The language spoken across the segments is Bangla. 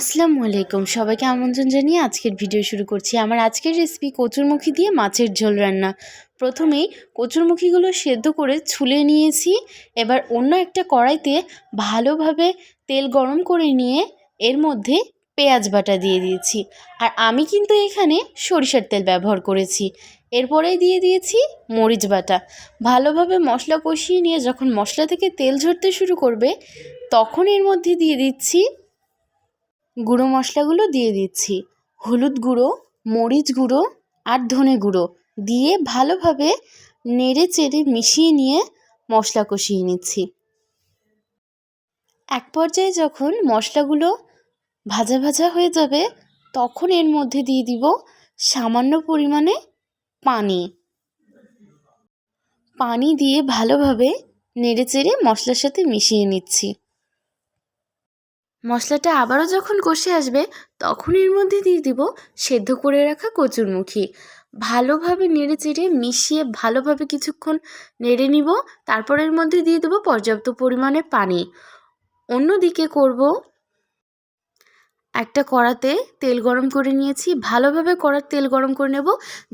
আসসালামু আলাইকুম, সবাইকে আমন্ত্রণ জানিয়ে আজকের ভিডিও শুরু করছি। আমার আজকের রেসিপি কচুরমুখী দিয়ে মাছের ঝোল রান্না। প্রথমেই কচুরমুখীগুলো সেদ্ধ করে ছুলে নিয়েছি। এবার অন্য একটা কড়াইতে ভালোভাবে তেল গরম করে নিয়ে এর মধ্যে পেঁয়াজ বাটা দিয়ে দিয়েছি। আর আমি কিন্তু এখানে সরিষার তেল ব্যবহার করেছি। এরপরেই দিয়ে দিয়েছি মরিচ বাটা। ভালোভাবে মশলা কষিয়ে নিয়ে যখন মশলা থেকে তেল ঝরতে শুরু করবে তখন এর মধ্যে দিয়ে দিচ্ছি গুঁড়ো মশলাগুলো দিয়ে দিচ্ছি। হলুদ গুঁড়ো, মরিচ গুঁড়ো আর ধনে গুঁড়ো দিয়ে ভালোভাবে নেড়ে চেড়ে মিশিয়ে নিয়ে মশলা কষিয়ে নিচ্ছি। এক পর্যায়ে যখন মশলাগুলো ভাজা ভাজা হয়ে যাবে তখন এর মধ্যে দিয়ে দিব সামান্য পরিমাণে পানি দিয়ে ভালোভাবে নেড়ে চেড়ে মশলার সাথে মিশিয়ে নিচ্ছি। মশলাটা আবারও যখন কষে আসবে তখন এর মধ্যে দিয়ে দিব সেদ্ধ করে রাখা কচুরমুখী। ভালোভাবে নেড়ে চেড়ে মিশিয়ে ভালোভাবে কিছুক্ষণ নেড়ে নিব। তারপর এর মধ্যে দিয়ে দেবো পর্যাপ্ত পরিমাণে পানি। অন্যদিকে করব, একটা কড়াতে তেল গরম করে নিয়েছি। ভালোভাবে কড়ার তেল গরম করে নেব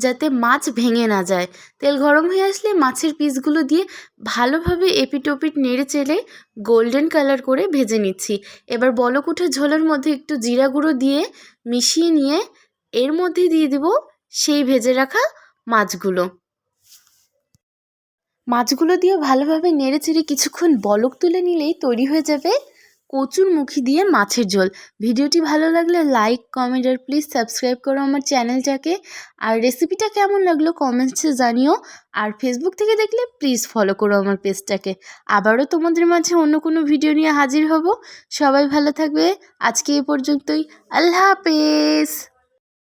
যাতে মাছ ভেঙে না যায়। তেল গরম হয়ে আসলে মাছের পিসগুলো দিয়ে ভালোভাবে এপিট ওপিট নেড়ে চেড়ে গোল্ডেন কালার করে ভেজে নিচ্ছি। এবার বলক ওঠা ঝোলের মধ্যে একটু জিরা গুঁড়ো দিয়ে মিশিয়ে নিয়ে এর মধ্যে দিয়ে দেব সেই ভেজে রাখা মাছগুলো দিয়ে ভালোভাবে নেড়ে চেড়ে কিছুক্ষণ বলক তুলে নিলেই তৈরি হয়ে যাবে কচুরমুখী দিয়ে মাছের ঝোল। ভিডিওটি ভালো লাগলে লাইক, কমেন্ট আর প্লিজ সাবস্ক্রাইব করো আমার চ্যানেলটাকে। আর রেসিপিটা কেমন লাগলো কমেন্টসে জানিও। আর ফেসবুক থেকে দেখলে প্লিজ ফলো করো আমার পেজটাকে। আবারও তোমাদের মাঝে অন্য কোনো ভিডিও নিয়ে হাজির হব। সবাই ভালো থাকবে। আজকে এ পর্যন্তই। আল্লাহ হাফেজ।